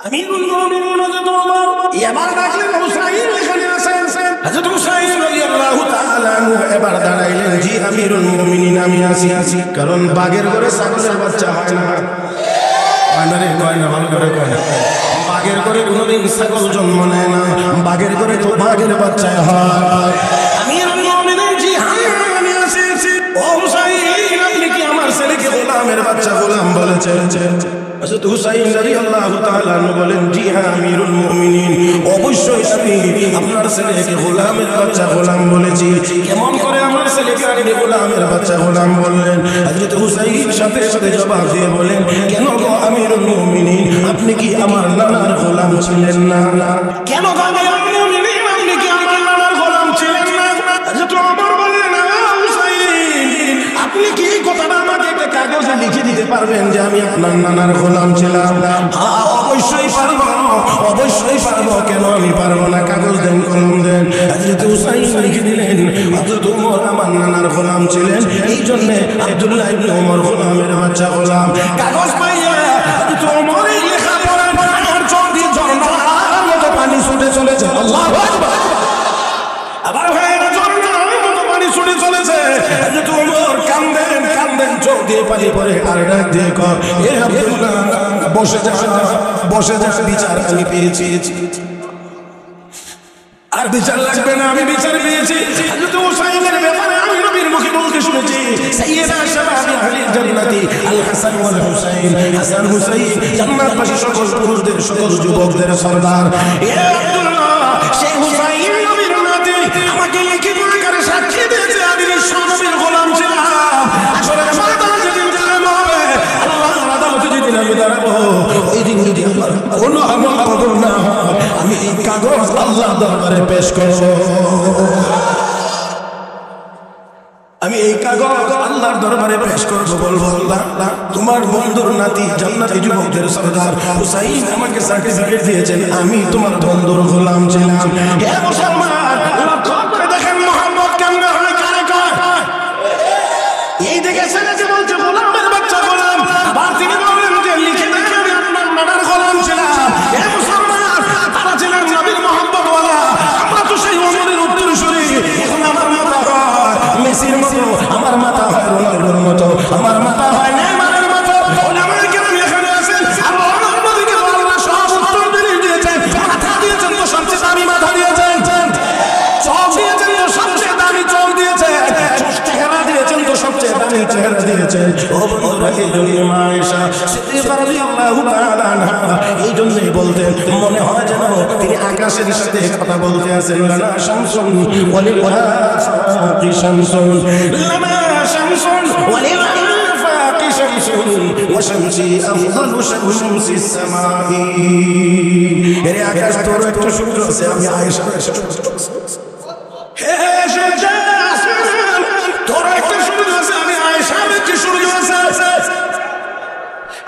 আমিরুল মুমিনিন হযরত ওমর এবার ডাকলেন হুসাইন এখানে আছেন। হযরত হুসাইন রাদিয়াল্লাহু তাআলা আনহু এবার দাঁড়াইলেন, জি আমিরুল মুমিনিন আমি আছি। কারণ বাঘের ঘরে ছাগলের বাচ্চা হয় না, বানরে কয় না, ভালো করে কয় না। বাঘের ঘরে কোনোদিন ছাগল জন্ম নেয় না, বাঘের ঘরে তো বাঘের বাচ্চা হয়। আমিরুল মুমিনিন, জি আমি আছি। ও হুসাইন, আপনি কি আমার ছেলেকে গোলামের বাচ্চা গোলাম বলেছেন? হযরত হুসাইন রাদিয়াল্লাহু তাআলা আনহু বলেন, জি হ্যাঁ আমিরুল মুমিনিন, অবশ্যই আমি আপনার ছেলেকে গোলামের বাচ্চা গোলাম বলেছি। কেমন করে আমার ছেলেকে আপনি গোলামের বাচ্চা গোলাম বললেন? হযরত হুসাইন সাথে সাথে জবাব দিয়ে বলেন, কেন গো আমিরুল মুমিনিন, আপনি কি আমার নানার গোলাম ছিলেন না? কেন গো আমিরুল মুমিনিন, আপনি কি আমার নানার গোলাম ছিলেন না? হযরত ওমর বললেন, হুসাইন আপনি কি কথাটা আমাকে একটা কাগজে লিখে দিতে পারবেন যে আমি আপনার নানার গোলাম ছিলাম? হ্যাঁ অবশ্যই পারবো, অবশ্যই পারবো, কেন আমি পারবো না? কাগজ দেন, কলম দেন। হযরত হুসাইন লিখে দিলেন, হযরত ওমর আমার নানার গোলাম ছিলেন, এই জন্য আব্দুল্লাহ ইবনে ওমর গোলামের বাচ্চা গোলাম। কাগজ পাইয়া হযরত ওমরের লেখা পড়েন, আর চোখ দিয়ে ঝর্ণার মতো পানি ছুটে চলেছে। আল্লাহু আকবার। আবার ভাইরা ঝর্ণার মতো পানি ছুটে চলেছে। হযরত ওমর কান্দেন কান্দেন, চোখ দিয়ে পানি পড়ে, আর ডাক দিয়ে কয়, এ আব্দুল্লাহ বসে যা, বসে যা, বিচার আমি পেয়েছি। আর বিচার লাগবে না, আমি বিচার পেয়েছি। হযরত হুসাইনের ব্যাপারে আমি নবীর মুখে বলতে শুনেছি, সাইয়্যিদা শাবাবি আহলিল জান্নাতি আল হাসান ওয়াল হুসাইন, হাসান হুসাইন জান্নাতবাসী সকল পুরুষদের, সকল যুবকদের সরদার। এ আব্দুল্লাহ, সেই হুসাইন নবীর নাতি আমাকে লিখিত আকারে সাক্ষী দিয়েছে আমি নবীর গোলাম ছিলাম। আসলে ময়দানে যেদিন জানাম হবে, আল্লাহর আদালতে যেদিন আমি দাঁড়াবো, ওই দিন যদি আমার কোনো আমল কবুল না হয়, আমি এই কাগজ আল্লাহর দরবারে পেশ করব। আমি এই কাগজ আল্লাহর দরবারে পেশ করব, বলবো আল্লাহ তোমার বন্ধুর নাতি জান্নাতি যুবকদের সরদার হুসাইন আমাকে সার্টিফিকেট দিয়েছেন, আমি তোমার বন্ধুর গোলাম ছিলাম। হে মুসলমান, লক্ষ্য করে দেখেন মুহাম্মদ কেমন হয়, কারে কয়? এই দেখে ছেলে যে বলছে গোলামের বাচ্চা গোলাম, আবার তিনি বললেন যে লিখে দেখেন আমি আপনার নানার গোলাম ছিলাম। হে মুসলমান, তারা ছিলেন নবীর মুহাম্মদ ওয়ালা, আমরা তো সেই ওমরের উত্তরসূরি। এখন আমার মাথা হয় মেসির মতো, আমার মাথা হয় রোনাল্ডোর মতো, আমার মাথা হয় নেইমারের মতো। ওলামায়ে কেরাম এখানে আছেন, আল্লাহর নবীকে আল্লাহ সব উত্তর দিয়েছেন। মাথা দিয়েছেন তো সবচেয়ে দামি মাথা দিয়েছেন, চোখ দিয়েছেন তো সবচেয়ে দামি চোখ দিয়েছেন, চেহারা দিয়েছেন তো সবচেয়ে দামি চেহারা দিয়েছেন। ও বন্ধুরা, এই জন্য মা আয়েশা সিদ্দিকা রাদিয়াল্লাহু তাআলা আনহা এই জন্যই বলতেন, মনে হয় যেন তিনি আকাশের সাথে কথা বলতে আছেন। লানা শামসুন ওয়ালিল আফাকি শামসুন, লানা শামসুন ওয়ালিল আফাকি শামসুন ওয়া শামসি আফদালু শামসিস সামাই। এর আকাশ তোর একটা সূর্য আছে, আমি আয়েশা হে সূর্য আসমান, তোর একটা সূর্য আছে, আমি আয়েশার একটা সূর্য আছে।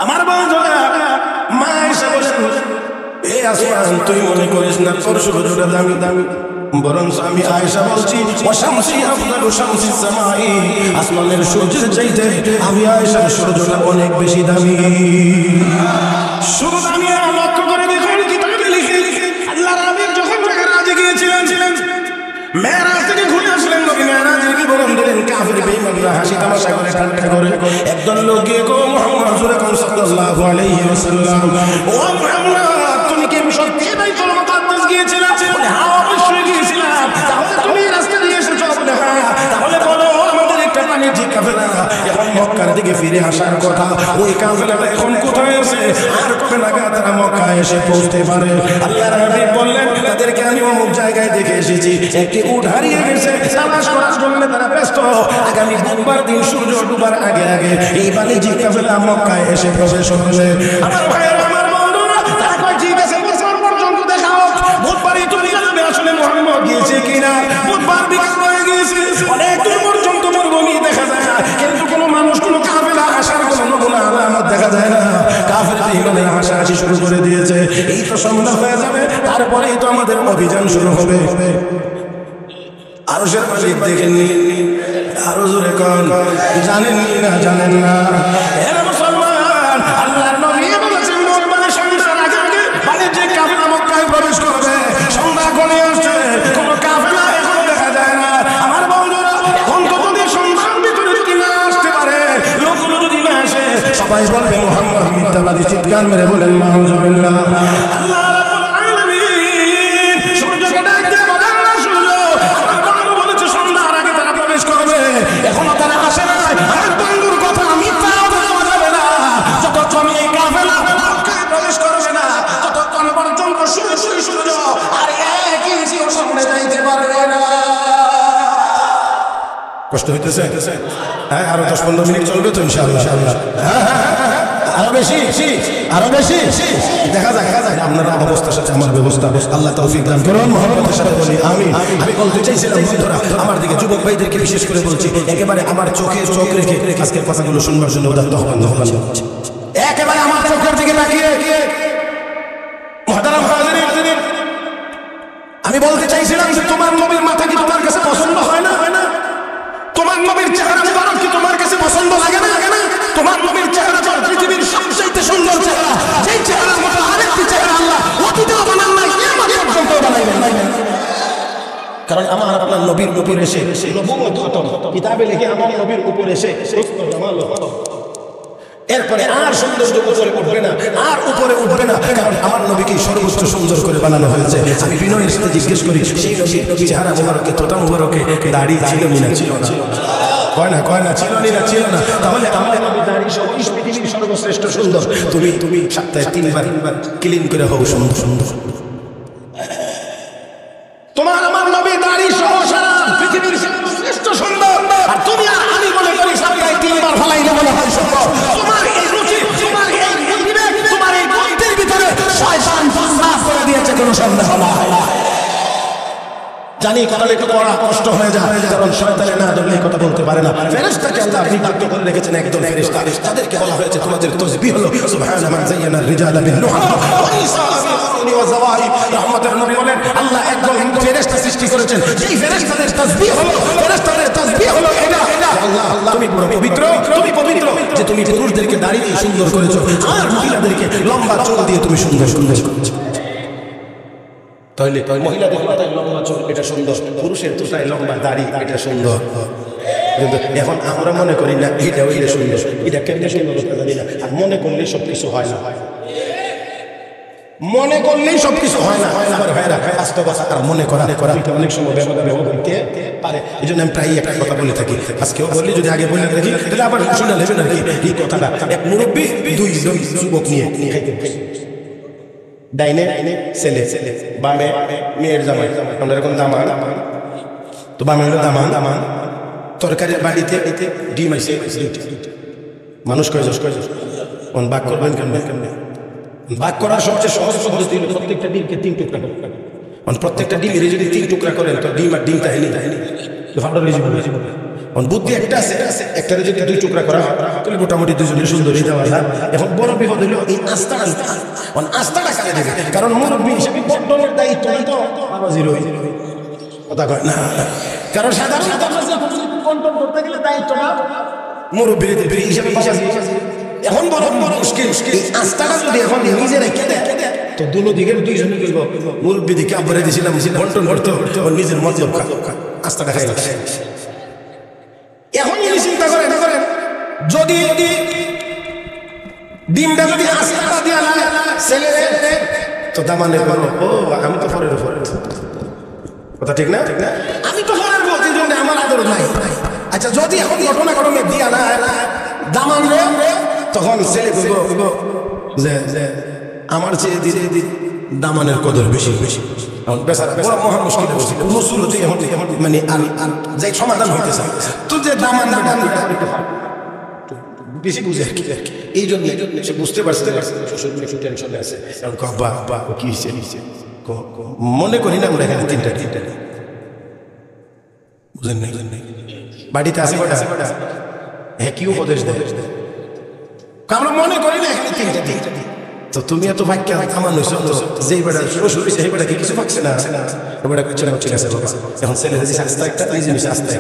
আমার বন্ধুরা, মা আয়েশা বলেন, এ আসমান তুই মনে করিস না তোর সূর্যটা দামি দামি, বরং আমি আয়েশা বলছি ওয়াশামসি আফদালু শামসিস সামাই, আসমানের সূর্যের চাইতে আমি আয়েশার সূর্যটা অনেক বেশি দামি। শুধু দামি আর লক্ষ্য করে দেখুন কিতাবে লিখে, আল্লাহর নবী যখন মেরাজে গিয়েছিলেন, মেরাজ থেকে ঘুরে আসলেন, নবী মেরাজের বিবরণ দিলেন, কাফির বেঈমানরা হাসি তামাশা করে ঠাট্টা করে। একজন লোক গিয়ে কো মুহাম্মদ সাল্লাল্লাহু আলাইহি ওয়াসাল্লাম, ও মুহাম্মদ তুমি কি সত্যি বাইতুল মুকাদ্দাস গিয়েছিলা? বলে হ্যাঁ অবশ্যই গিয়েছিলাম। তাহলে তুমি রাস্তা দিয়ে এসেছো? বলে হ্যাঁ। তাহলে বলো আমাদের একটা বাণিজ্যিক কাফেলা এখন মক্কার দিকে ফিরে আসার কথা, ওই কাফেলাটা এখন কোথায় আছে, আর কবে নাগাদ তারা মক্কা এসে পৌঁছতে পারে? আল্লাহর হাবিব বললেন, তাদেরকে আমি অমুক জায়গায় দেখে এসেছি, একটি উট হারিয়ে গেছে, তালাশ করার জন্য তারা ব্যস্ত। আগামী বুধবার দিন সূর্য ডুবার আগে আগে এই বাণিজ্যিক কাফেলা মক্কায় এসে প্রবেশ করবে। আমার ভাইয়েরা, আমার বন্ধুরা, তারা কয় ঠিক আছে, বুধবার পর্যন্ত দেখা হোক, বুধবারই তুমি জানাবে আসলে মুহাম্মদ গিয়েছে কিনা। বুধবার বিকাল হয়ে গিয়েছে, অনেক দূর পর্যন্ত মরুভূমি দেখা যায় না, কিন্তু কোনো মানুষ কোনো কাফেলা আসার কোনো নমুনা আলামত দেখা যায় না। কাফের বেঈমানেরা হাসাহাসি শুরু করে দিয়েছে, এই তো সন্ধ্যা হয়ে যাবে, তারপরেই তো আমাদের অভিযান শুরু হবে। আরশের মালিক দেখেননি, আরো জোরে কোন জানেননি না? জানেন না? হে মুসলমান, আল্লাহর নবী বলেছেন, মরবানের সংসার আগে আগে চিৎকার মেরে বলেন নাউজুবিল্লাহ। আল্লাহ রাব্বুল আলামিন সূর্যকে ডাক দিয়ে বলেন, না সূর্য, আমার বন্ধু বলেছে সন্ধ্যার আগে তারা প্রবেশ করবে, এখনো তারা আসে না। আমার বন্ধুর কথা মিথ্যা বলা যাবে না। যতক্ষণ এই কাফেলা মক্কায় প্রবেশ করবে না, ততক্ষণ পর্যন্ত সূর্য আর এক ইঞ্চিও সামনে যাইতে পারবে না। কষ্ট হইতেছে? হ্যাঁ, আরো 10-15 মিনিট চলবে তো ইনশাআল্লাহ। আরো বেশি দেখা যায় আপনারা অবস্থার সাথে আমার ব্যবস্থা, আল্লাহ তৌফিক দান করুন। মহব্বতের সাথে বলি আমিন। আমি বলতে চাইছিলাম বন্ধুরা, আমার দিকে যুবক ভাইদেরকে বিশেষ করে বলছি, একেবারে আমার চোখে চোখ রেখে আজকের কথাগুলো শুনবার জন্য উদাত্ত হবেন। একেবারে আমার চোখের দিকে তাকিয়ে মুহতারাম হাজিরিন, আমি বলতে চাইছিলাম যে তোমার নবীর মাথা কি তোমার কাছে পছন্দ হয় না? তোমার নবীর চেহারা মুবারক কি তোমার কাছে পছন্দ লাগে না? তোমার নবীর চেহারা তো পৃথিবীর সবচেয়ে সুন্দর চেহারা, যেই চেহারার মতো আরেকটি চেহারা আল্লাহ অতীতেও বানান নাই, কিয়ামত পর্যন্ত বানাইবেন। কারণ আমার আপনার নবীর উপর এসে নবুয়ত খতম, কিতাবে লিখে আমার নবীর উপর এসে এরপরে আর সৌন্দর্য উপরে উঠবে না, আর উপরে উঠবে না, কারণ আমার নবীকে সর্বোচ্চ সুন্দর করে বানানো হয়েছে। আমি বিনয়ের সাথে জিজ্ঞেস করি, সেই নবীর চেহারা মুবারকে, তোতা মুবারকে দাড়ি ছিল না? ছিল না? কয় না ছিল না। তাহলে নবী দাড়ি সহ পৃথিবীর সর্বশ্রেষ্ঠ সুন্দর। তুমি সপ্তাহে 3 বার ক্লিন করে হও সুন্দর। তোমার আমার নবী দাড়ি সহ সারা পৃথিবীর সর্বশ্রেষ্ঠ সুন্দর, আর তুমি আর আমি মনে করি সপ্তাহে 3 বার ফলাইলে মনে হয় সুন্দর। তোমার এই রুচি, তোমার এই বিবেক, তোমার এই বুদ্ধির ভিতরে শয়তান সাফ করে দিয়েছে, কোনো সন্দেহ নাই। জানি কথা একটু পড়া কষ্ট হয়ে যায়, কারণ শয়তানে না ধরলে কথা বলতে পারে না। ফেরেশতাকে আল্লাহ নিযুক্ত করে রেখেছেন একজন ফেরেশতা, তাদেরকে বলা হয়েছে তোমাদের তাসবিহ হলো সুবহানা মান যায়্যানা আর-রিজালা বিন-নুহা ওয়া নিসাআ বিল-হুসনি ওয়া যাওয়াহিব। রহমতের নবী বলেন, আল্লাহ একজন ফেরেশতা সৃষ্টি করেছেন, সেই ফেরেশতাদের তাসবিহ হলো এটা। আল্লাহ তুমি পবিত্র যে তুমি পুরুষদেরকে দাড়ি দিয়ে সুন্দর করেছো, আর মহিলাদেরকে লম্বা চুল দিয়ে তুমি সুন্দর করেছো। তাহলে মহিলাদের মাথায় লম্বা চুল এটা সুন্দর, পুরুষের তোষায় লম্বা দাড়ি এটা সুন্দর। কিন্তু এখন আমরা মনে করি না এটা সুন্দর, এটা কেমনে সুন্দর জানি না। আর মনে করলে সবকিছু হয় না, মনে করলেই সবকিছু হয় না। আমার ভাইরা বাস্তবতা আর মনে করা অনেক সময় ব্যবহার হইতে পারে। এই জন্য আমি প্রায় একটা কথা বলে থাকি, আজকেও বললি, যদি আগে বলে রাখি তাহলে আবার শুনে নেবেন আর কি। এই কথাটা এক মুরব্বী দুই যুবক নিয়ে খাইতে, ডাইনে ছেলে, বামে মেয়ের জামাই, আমরা এরকম দামান, তো বামে হলো দামান। তরকারির বাড়িতে ডিম আইছে, মানুষ কয়জন বাক করবেন কেমনে? বাক করার সবচেয়ে সহজ পদ্ধতি হলো প্রত্যেকটা ডিমকে 3 টুকরা করবেন। প্রত্যেকটা ডিমের যদি 3 টুকরা করেন তো ডিম আর ডিম তাহেনি বুদ্ধি একটা আছে, একটারে যদি 2 টুকরা করা হয় তাহলে মোটামুটি দুজনের সুন্দরী দেওয়া যায়। এখন বড় বিপদ হলো এই আস্তাটা কাজে দেবে, কারণ মুরব্বী হিসেবে বন্টনের দায়িত্ব তো বাবাজির কথা কয় না, কারণ সাদা বন্টন করতে গেলে দায়িত্বটা মুরব্বীর হিসেবে। এখন বড় মুশকিল, আস্তাটা যদি এখন নিজে রেখে দেয় তো দুনো দিকের দুইজনে বলবো মুরব্বী দিকে আবরে দিয়েছিলাম বন্টন করতে, নিজের মতলব আস্তাটা খাই। এখন যদি চিন্তা করেন, যদি ডিমটা যদি আস্তাটা দিয়া না ছেলে তো দামানে বলো, ও আমি তো ফরের উপর কথা, ঠিক না? আমি তো ফরের উপর, এই জন্য আমার আদর নাই। আচ্ছা, যদি এখন ঘটনা দিয়া না দামান রে, তখন ছেলে বলবো যে আমার চেয়ে ধীরে ধীরে দামানের কদর বেশি। এখন বেচারা বড় মহা মুশকিলে বসে, কোনো সুরতে এখন মানে আর যাই সমাধান হইতে চায় তো যে দামান বেশি বুঝে আর কি। এই জন্য সে বুঝতে পারছে শ্বশুর একটু টেনশনে আছে, বাবা কি হয়েছে মনে করি না আমরা এখানে 3টা বুঝেন নাই বাড়িতে আছে কটা? হ্যাঁ, কি উপদেশ দেয়? আমরা মনে করি না এখানে 3টা দিন। তো তুমি এত ভাগ্য আমার নইছ, যেই বেটা শ্বশুর হয়েছে সেই বেটাকে কিছু পাচ্ছে না, বেটা করছে না, ঠিক আছে বাবা। এখন ছেলে যদি আস্তে একটা নিজে নিচে আস্তে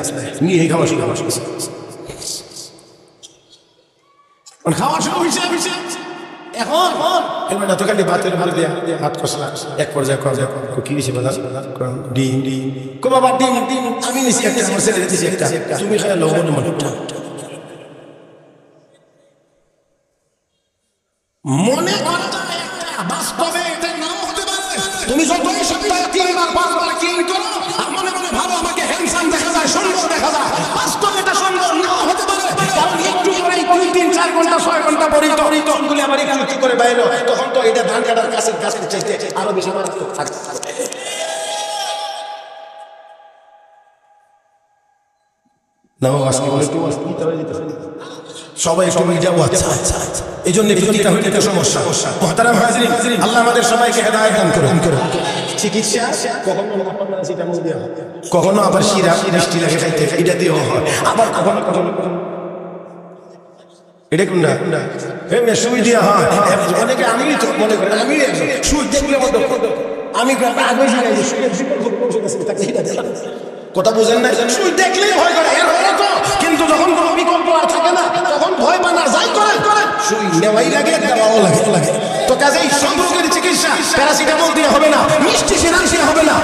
নিয়ে খাওয়া শিখছে, খাওয়া শুরু হয়েছে। এখন এবার তো খালি ভাতের ভাত দিয়া হাত কষলা, এক পর্যায়ে কি দিয়েছে ডিম বাবা, ডিম আমি নিছি একটা, আমার ছেলে দিয়েছি একটা, তুমি খাই লবণ মনে বাস্তবে এটা নাও হতে পারে। তুমি যতই সপ্তাহে 3 বার 5 বার ক্লিন করো আর মনে মনে ভাবো আমাকে হ্যান্ডসাম দেখা যায়, সুন্দর দেখা যায়, বাস্তবে এটা সুন্দর নাও হতে পারে। কারণ একটু পরেই 2 3 4 ঘন্টা 6 ঘন্টা পরেই তো চুলগুলি আবার একটু করে বাইরে, তখন তো এটা ধান কাটার কাছের চাইতে আরো বেশি মারাত্মক থাকে। সবাই একটু মিডিয়া আচ্ছা আচ্ছা এই জন্য প্রতিটা হইতে সমস্যা। মুহতারাম হাজিরিন, আল্লাহ আমাদের সবাইকে হেদায়েত দান করুন। চিকিৎসা কখনো আবার শিরা মিষ্টি লাগে খাইতে, এটা দিয়েও হয়। আবার কখনো এটা কোনটা সুই দেওয়া হয় অনেকে। আমি তো মনে করি আমি সুই দেখলে আমি কথা বুঝেন না, সুই দেখলেই ভয় করে। কিন্তু যখন কোনো বিকল্প আর থাকে না তখন ভয় পান আর যাই করে সুই নেওয়াই লাগে, দেওয়াও লাগে। তো কাজেই সব রোগের চিকিৎসা প্যারাসিটামল দিয়ে হবে না, মিষ্টি সিরাপ দিয়ে হবে না,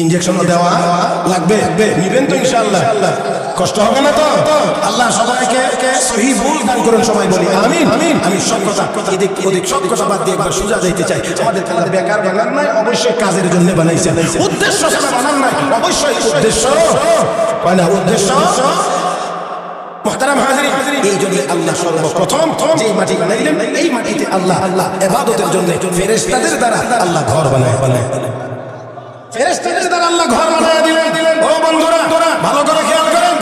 ইনজেকশনও দেওয়া লাগবে। নিবেন তো ইনশাআল্লাহ? কষ্ট হবে না তো? আল্লাহ সবাইকে সহিহ বুঝ দান করুন। সবাই বলি আমিন। আমি সব কথা এদিক ওদিক সব কথা বাদ দিয়ে একবার সোজা যাইতে চাই। আমাদের খেলা বেকার বানান নাই, অবশ্যই কাজের জন্য বানাইছে। উদ্দেশ্য ছাড়া বানান নাই, অবশ্যই উদ্দেশ্য হয় না, উদ্দেশ্য। মুহতারাম হাজিরিন, এই জন্য আল্লাহ সর্বপ্রথম যে মাটি বানাইলেন এই মাটিতে আল্লাহ ইবাদতের জন্য ফেরেশতাদের দ্বারা আল্লাহ ঘর বানায়। ফেরেশতাদের দ্বারা আল্লাহ ঘর বানায় দিলেন। ও বন্ধুরা ভালো করে খেয়াল করেন।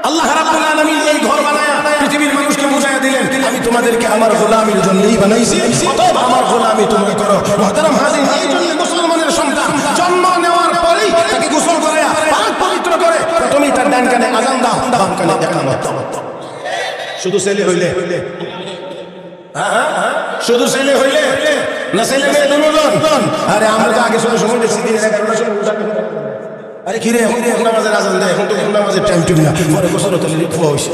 আল্লাহ রাব্বুল আলামিন এই ঘর বানায়া পৃথিবীর মানুষকে বুঝাইয়া দিলেন আমি তোমাদেরকে আমার গোলামির জন্যই বানাইছি, অতএব আমার গোলামি তোমরা করো। মুহতারাম হাজিরিন, এই জন্য মুসলমানের সন্তান জন্ম নেওয়ার পরেই তাকে গোসল করায়া পাক পবিত্র করে প্রথমেই তার ডান কানে আযান দাও, বাম কানে ইকামত। শুধু ছেলে হইলে শুধু ছেলে হইলে না, ছেলে মেয়ে দুজন। আরে আমরা তো আগে সময় দেখছি দিনের 11টার সময়। আরে কি রে এখন নামাজের আযান দেয়, এখন তো নামাজের টাইম টেবিল না, পরে গোসল হতে ফুয়া হইছে।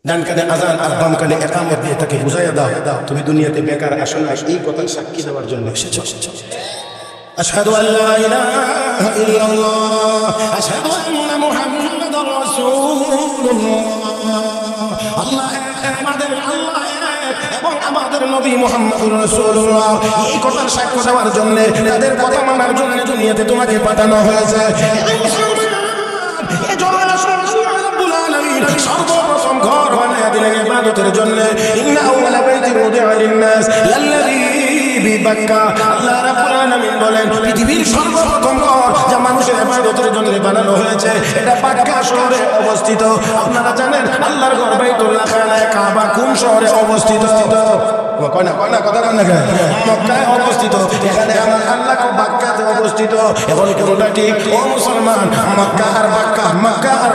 ডান কানে আযান আর বাম কানে ইকামত দিয়ে তাকে বুঝাইয়া দাও তুমি দুনিয়াতে বেকার আসো না, এই কথা সাক্ষী দেওয়ার জন্য এসেছো। আশহাদু আল্লা ইলাহা ইল্লাল্লাহ আশহাদু আন্না মুহাম্মাদার রাসূলুল্লাহ। আল্লাহ আমাদের আল্লাহ এবং আমাদের নবী মুহাম্মদুর রাসূলুল্লাহ, এই কথার সাক্ষ্য দেওয়ার জন্য তাদের কথা মানার জন্য দুনিয়াতে তোমাকে পাঠানো হয়েছে। সর্বপ্রথম ঘর বানায়া দিলেন ইবাদতের জন্য। ইন্না আউওয়ালা বাইতিন উদিআ লিন-নাস লাল্লাযী বিবাক্কা। আল্লাহ রাব্বুল আলামিন বলেন পৃথিবীর সর্বপ্রথম ঘর যা মানুষের ইবাদতের জন্য বানানো হয়েছে এটা মক্কা শহরে অবস্থিত। আপনারা জানেন আল্লাহর ঘর বাইতুল্লাহ খানায়ে কাবা কোন শহরে অবস্থিত? মক্কায় অবস্থিত। এখানে আমার আল্লাহ বাক্কাতে অবস্থিত। এখন কোনটা ঠিক ও মুসলমান? মক্কা আর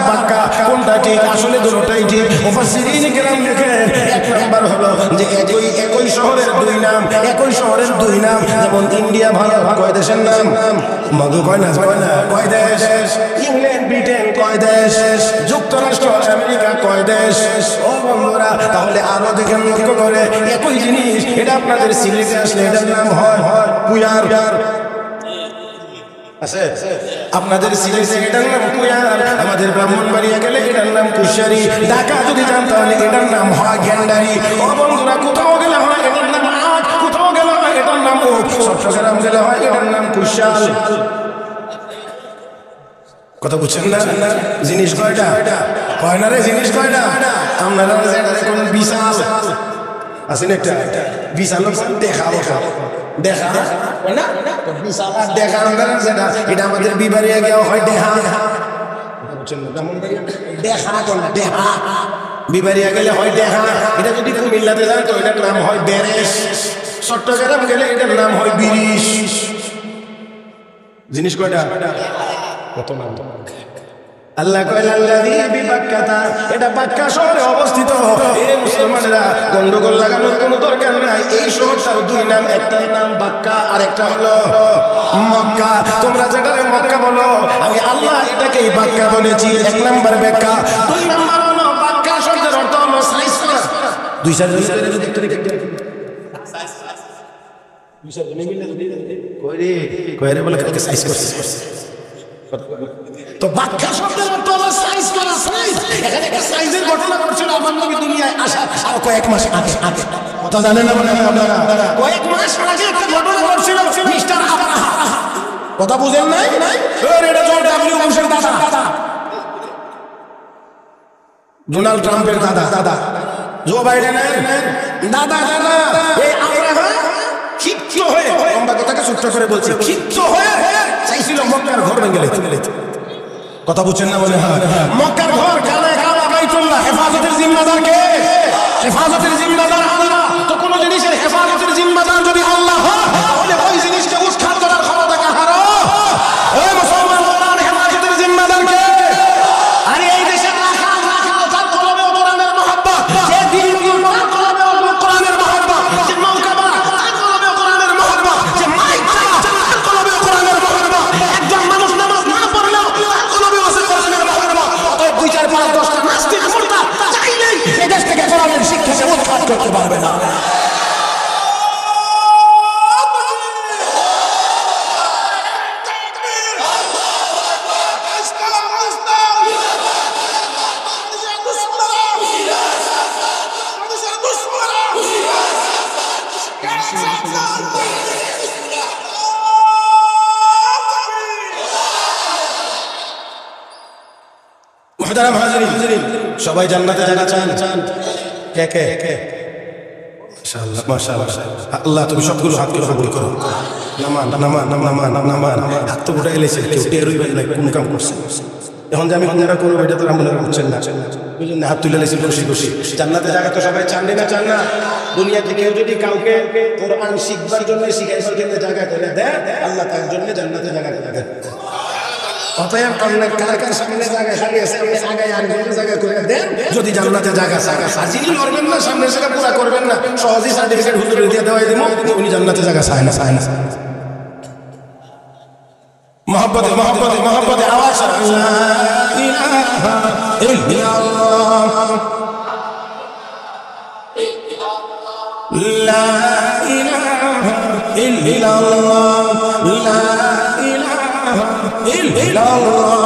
বাক্কা কোনটা ঠিক? আসলে দুটোটাই ঠিক। মুফাসসিরিন কেরাম লিখেন এক নাম্বার হলো যে একই শহরের দুই নাম। যেমন ইন্ডিয়া ভারত কয় দেশের নাম? মগু কয় না কয় দেশ? ইংল্যান্ড ব্রিটেন কয় দেশ? যুক্তরাষ্ট্র আমেরিকা কয় দেশ? ও বন্ধুরা তাহলে আরো দেখেন লক্ষ্য করে একই জিনিস এটা আপনাদের সিলেটে আসলে এটার নাম হয় কুয়ার। আছে আপনাদের সিলেটে এটার নাম কুয়ার, আমাদের ব্রাহ্মণবাড়িয়া গেলে এটার নাম কুশারি, ঢাকা যদি যান তাহলে এটার নাম হয় গ্যান্ডারি। ও বন্ধুরা কোথাও গেলে হয় এটার নাম আখ, কোথাও গেলে হয় এটার নাম ওক, চট্টগ্রাম গেলে হয় এটার নাম কুশাল। কথা বুঝছেন না? জিনিস কয়টা কয় না রে? জিনিস কয়টা? আপনারা কোন বিশাল আছেন একটা বিশাল দেখা এটা আমাদের বিবারিয়া গিয়ে হয় বিবারিয়া গেলে হয় দেহা। এটা যদি কুমিল্লাতে যান তো এটার নাম হয় বেরেশ। চট্টগ্রাম গেলে এটার নাম হয় বিরিশ। জিনিস কয়টা? কত নাম? আল্লাহ কয়লাল্লাযী বিবাক্কাতা, এটা বাক্কা শহরে অবস্থিত। এই মুসলমানেরা গন্ডগোল লাগানোর কোনো দরকার নাই। এই শহরটার দুই নাম, একটার নাম বাক্কা আর একটা হলো মক্কা। তোমরা যেটাকে মক্কা বলো আমি আল্লাহ এটাকেই বাক্কা বলেছি। এক নাম্বার ব্যাখ্যা। দুই নাম্বার হলো বাক্কা শব্দের অর্থ হলো সাইজ করা। দুই সাইজ কয়রে বলে কালকে সাইজ করছে। তো বাক্কা শব্দের অর্থ হলো সাইজ করা সাইজ, এখানে একটা সাইজের ঘটনা ঘটছিল আমার নবী দুনিয়ায় আসা আর কয়েক মাস আগে। কথা জানেন না মনে হয় আপনারা? কয়েক মাস আগে একটা ঘটনা ঘটছিল মিস্টার আব্রাহা। কথা বুঝেন নাই? এটা জর্জ ডাব্লিউ বুশের দাদা, ডোনাল্ড ট্রাম্পের দাদা, জো বাইডেনের দাদা। এই আব্রাহা ক্ষিপ্ত হয়ে, লম্বা কথাকে ছোট্ট করে বলছি, ক্ষিপ্ত হয়ে চাইছিল মক্কার ঘর ভেঙে দিতে। কথা বুঝছেন না মনে হয়? মক্কার ঘর কালে কাবা বাইতুল্লাহ হেফাজতের জিম্মাদার কে? হেফাজতের জিম্মাদার আল্লাহ। তো কোন জিনিসের হেফাজতের জিম্মাদার যদি আল্লাহ হয়, তাহলে ওই জিনিসকে উৎখাত করার ক্ষমতা কার? ওই মুসলমান কোরআন হেফাজতের জিম্মাদার কে? আরে এই দেশের রাখাল তার কলমে কোরআনের মহব্বত, যে দিন তার কলমে কোরআনের মহব্বত, যে নৌকাবা তার কলমে কোরআনের মহব্বত, যে মাইক তার কলমে কোরআনের মহব্বত। একজন মানুষ নামাজ না পড়লেও তার কলমে আছে কোরআনের মহব্বত। অতএব 2, 4, 5, 10টা নাস্তিক মুরতাদ চাইলেই এই দেশ থেকে কোরআনের শিক্ষাকে উৎখাত করতে পারবে না। মুহতারাম হাজিরিন, সবাই জান্নাতে জায়গা চান? কে কে? মাশাআল্লাহ মাশাআল্লাহ। আল্লাহ তুমি সবগুলো হাতগুলো কবুল করো। নামান হাত তো উঠে এলেছে, কেউ টেরই পাই না কোন কাম করছে। এখন যে আমি কোনটা করবো এটা তো মনে করছেন না, বুঝলেন না? হাত তুলে এলেছি খুশি। জান্নাতে জায়গা তো সবাই চান না? চান না? দুনিয়াতে কেউ যদি কাউকে কোরআন শিখবার জন্য শিখাইবার জন্য জায়গা করে দেয়, আল্লাহ তার জন্য জান্নাতে জায়গা করে দেয়। অতএব কার সামনে জায়গা খালি আছে, আগায় আর জায়গা করে দেন। যদি জান্নাতে জায়গা হাজিরি লড়বেন না, সামনে জায়গা পুরা করবেন না, সহজেই সার্টিফিকেট হুজুরে দিয়ে দেওয়াই দিব, উনি জান্নাতে জায়গা চায় না। মহব্বতে আওয়াজ, লা ইলাহা ইল্লাল্লাহ, লা ইলাহা ইল্লাল্লাহ, লা ইলাহা ইল্লাল্লাহ,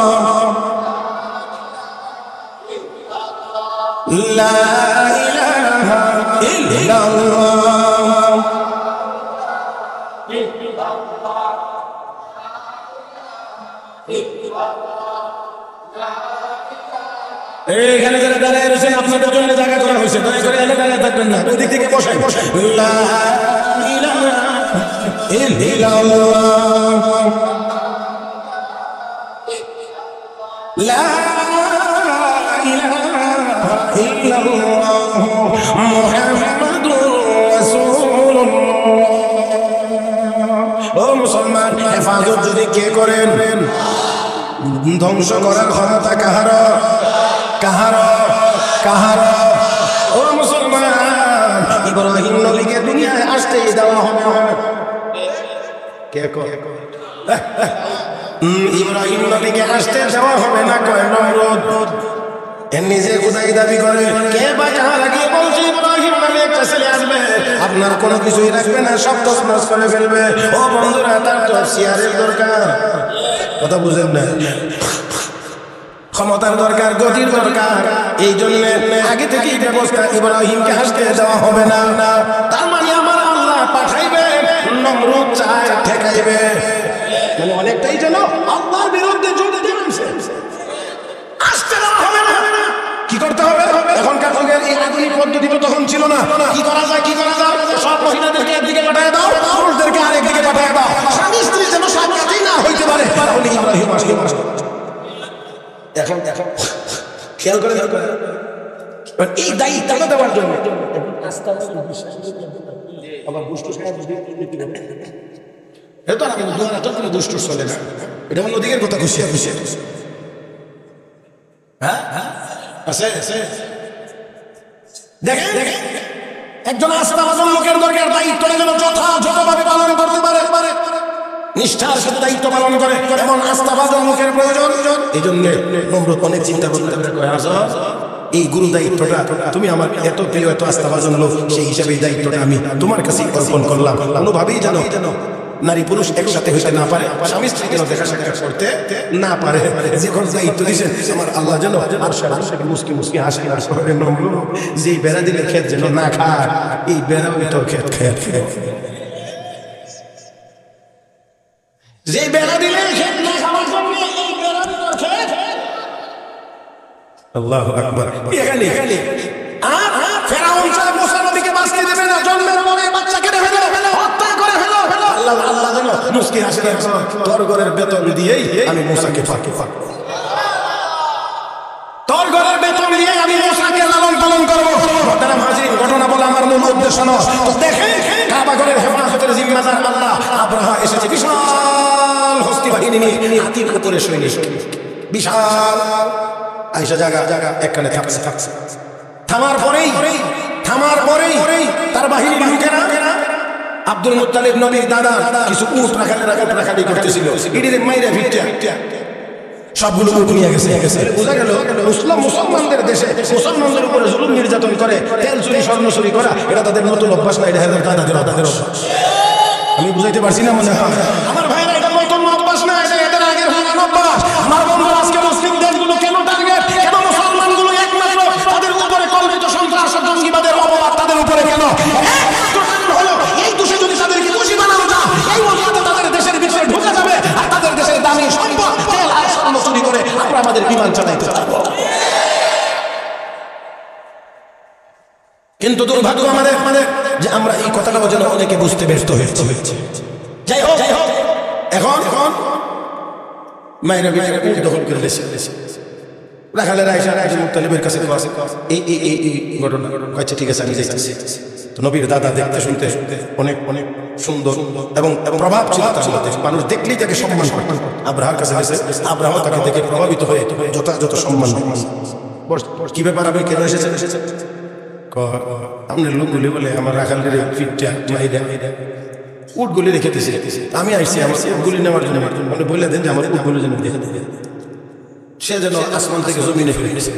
লা ইলাহা ইল্লাল্লাহ। এইখানে যারা দাঁড়ায় রয়েছেন আপনাদের জন্য জায়গা করা হয়েছে, দয়া করে এলে দাঁড়িয়ে থাকবেন না, ওই দিক থেকে বসাই। লা ইলাহা ইল্লাল্লাহ, লা ইলাহা ইল্লাল্লাহ, মুহাম্মাদুর রাসূলুল্লাহ। ও মুসলমান, হেফাজত যদি কে করেন, ধ্বংস করার ক্ষমতা কাহার? ও মুসলমান, ইব্রাহিম নবীকে দুনিয়ায় আসতেই দেওয়া হবে। কে ইব্রাহিম নবীকে আসতে দেওয়া হবে না? কয় নমরুদ। নিজে খোদাই দাবি করে। কে বা কার আগে বলছে ইব্রাহিম নামে একটা ছেলে আসবে, আপনার কোনো কিছুই রাখবে না, সব তছনছ করে ফেলবে। ও বন্ধুরা, তার তো চেয়ারের দরকার। কথা বুঝেন না? ক্ষমতার দরকার, গতির দরকার। এই জন্য আগে থেকেই ব্যবস্থা, ইব্রাহিমকে আসতে দেওয়া হবে না। তার মানে আমার আল্লাহ পাঠাইবে, নমরুদ চায় ঠেকাইবে। মানে অনেকটাই যেন আল্লাহর বিরুদ্ধে যুদ্ধে নামছে, আসতে দেওয়া হবে না। কি করতে হবে? এখনকার যুগের এই আধুনিক পদ্ধতি তো তখন ছিল না। কি করা যায়? সব মহিলাদেরকে একদিকে পাঠায় দাও, পুরুষদেরকে আরেকদিকে পাঠায় দাও, স্বামী স্ত্রী যেন সাক্ষাৎই না হইতে পারে। তাহলে ইব্রাহিম আসবে। এখন খেয়াল করে এই দায়িত্বটা দেওয়ার জন্য আবার দুষ্ট চলে না, এটা অন্যদিকের কথা। খুশি দেখেন, একজন আস্থাভাজন লোকের দরকার, দায়িত্বটা যেন যথাযথভাবে পালন করতে পারে, নিষ্ঠার সাথে দায়িত্ব পালন করে, এমন আস্থাভাজন লোকের প্রয়োজন। এই জন্য নমরুদ অনেক চিন্তা করতে পারে, এই গুরু দায়িত্বটা তুমি আমার এত প্রিয়, এত আস্থাভাজন লোক, সেই হিসাবে এই দায়িত্বটা আমি তোমার কাছে অর্পণ করলাম। কোনোভাবেই জানো নারী পুরুষ একসাথে হইতে না পারে, স্বামী স্ত্রী যেন দেখা সাক্ষাৎ করতে না পারে। যখন দায়িত্ব দিয়েছেন আমার আল্লাহ যেন মুসকি মুসকি হাসি যে বেড়া দিলে ক্ষেত যেন না খায়, এই বেড়া ভিতর ক্ষেত খেত যে বেড়া দিলে ক্ষেত না খাওয়ার জন্য এই বেড়া ভিতর ক্ষেত। আল্লাহু আকবার। এখানে ফেরাউন চায় মুসা নবীকে বাঁচতে দেবে না, জন্মের পরে বাচ্চাকে রেখে দেবে, হত্যা করে ফেলো। আল্লাহ যেন মুস্কি হাসি তোর ঘরের বেতন দিয়েই আমি মুসাকে ফাঁকি ফাঁকি, তোর ঘরের বেতন দিয়ে আমি মুসাকে লালন পালন করবো। ঘটনা বলে আমার মূল উদ্দেশ্য নয়। তো দেখে কাবা ঘরের হেফাজতের জিম্মাদার আল্লাহ, আব্রাহা এসেছে বিশাল হস্তি বাহিনী নিয়ে, হাতির উপরে সৈনিক বিশাল। আয়েশা জায়গা একখানে থাকছে, থামার পরেই তার বাহিনী ঢুকেরা আব্দুল মুত্তালিব নবীর দাদা কিছু উট রাখালি করতেছিল, ইডিরে মাইরা ভিটটা সবগুলো উট নিয়ে গেছে। বোঝা গেল মুসলমানদের দেশে মুসলমানদের উপরে জুলুম নির্যাতন করে, তেল চুরি স্বর্ণ চুরি করা এটা তাদের নতুন অভ্যাস না, এটা দাদাদের অভ্যাস। আমি বুঝাইতে পারছি না মনে হয় আমার ভাইরা, এটা নতুন অভ্যাস না, এটা এদের আগের হারানো অভ্যাস। আমার বন্ধুরা আজকে মুসলিম দেশগুলো কেন টার্গেট, কেন মুসলমানগুলো একমাত্র তাদের উপরে কল্পিত সন্ত্রাস জঙ্গিবাদের অপবাদ তাদের উপরে কেন? এই দোষে যদি তাদেরকে দোষী বানানো যায়, এই অপরাধে তাদের দেশের ভিতরে ঢুকে যাবে, আর তাদের দেশের দামি সম্পদ তেল আর স্বর্ণ চুরি করে আমরা আমাদের বিমান চালাইতে পারবো। কিন্তু দুর্ভাগ্য আমাদের যে আমরা এই কথাটাও যেন অনেকে বুঝতে ব্যর্থ হয়েছে। যাই হোক এখন মায়েরা দখল করে দিয়েছে, রাখালের আয়েশা আব্দুল মুত্তালিবের কাছে এই ঘটনা কয়েছে, ঠিক আছে আমি যাইতেছি। তো নবীর দাদা দেখতে শুনতে অনেক সুন্দর এবং প্রভাব ছিল তার মধ্যে, মানুষ দেখলেই তাকে সম্মান করত। আব্রাহার কাছে গেছে, আব্রাহা তাকে দেখে প্রভাবিত হয়ে যথাযথ সম্মান। কি ব্যাপার, আমি কেন এসেছেন? আপনার লোকগুলি বলে আমার রাখালের ফিটটা মাইরা উটগুলি রেখে দিয়েছে, আমি আইসি আমার উটগুলি নেওয়ার জন্য, মানে বলে দেন যে আমার উটগুলি যেন দেখে দেবে। সে যেন আসমান থেকে জমিনে ফিরে গেছে।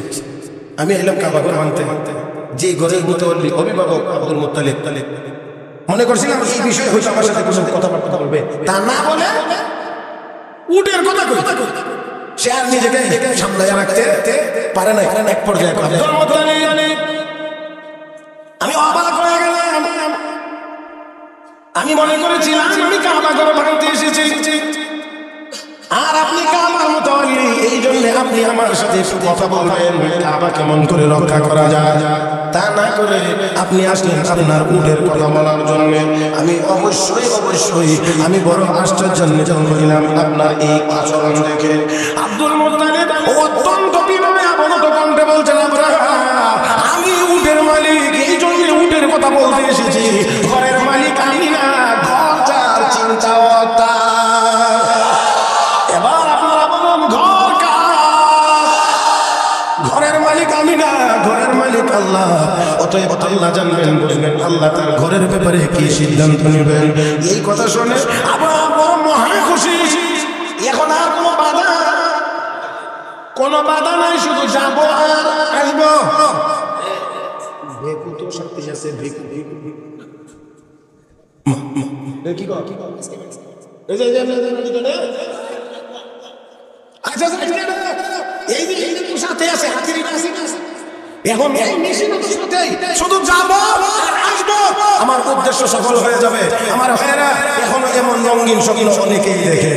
আমি এলাম কাবা ঘর মানতে, যে ঘরের মুতাওয়াল্লি অভিভাবক আব্দুল মুত্তালিব, মনে করছিলাম এই বিষয়ে হয়তো আমার সাথে কোনো কথাবার্তা বলবে, তা না বলে উটের কথা কই। সে আর নিজেকে সামলাইয়া রাখতে পারে না। এক পর্যায়ে আমি অবাক হয়ে গেলাম। আমি মনে করেছিলাম আমি কাবা ঘর ভাঙতে এসেছি, আর আপনি কাবার মুতাওয়াল্লি, এই জন্য আপনি আমার সাথে একটু কথা বলবেন, কাবা কেমন করে রক্ষা করা যায়। তা না করে আপনি আসলেন আপনার উটের কথা বলার জন্য। আমি অবশ্যই আমি বড় আশ্চর্যান্বিত হইলাম আপনার এই আচরণ দেখে। আব্দুল মুত্তালিব অত্যন্ত বিনয়ে অবনত কণ্ঠে বলছেন, আব্রাহা আমি উটের মালিক, এই জন্য উটের কথা বলতে এসেছি। ঘরের মালিক আমি না, ঘর যার চিন্তা এবার আপনারা বলুন ঘর কার? ঘরের মালিক আমি না, ঘরের মালিক আল্লাহ। অতএব আল্লাহ জানবেন, বুঝবেন আল্লাহ তার ঘরের ব্যাপারে কি সিদ্ধান্ত নেবেন। এই কথা শুনে আবার বড় মহা খুশি। এখন আর কোনো বাধা নাই, শুধু যাবো আর আসবো। ভেকু তো শক্তি আছে, ভেকু আমার উদ্দেশ্য সফল হয়ে যাবে। আমার ভাইয়েরা এখনো এমন রঙিন স্বপ্ন অনেকেই দেখে,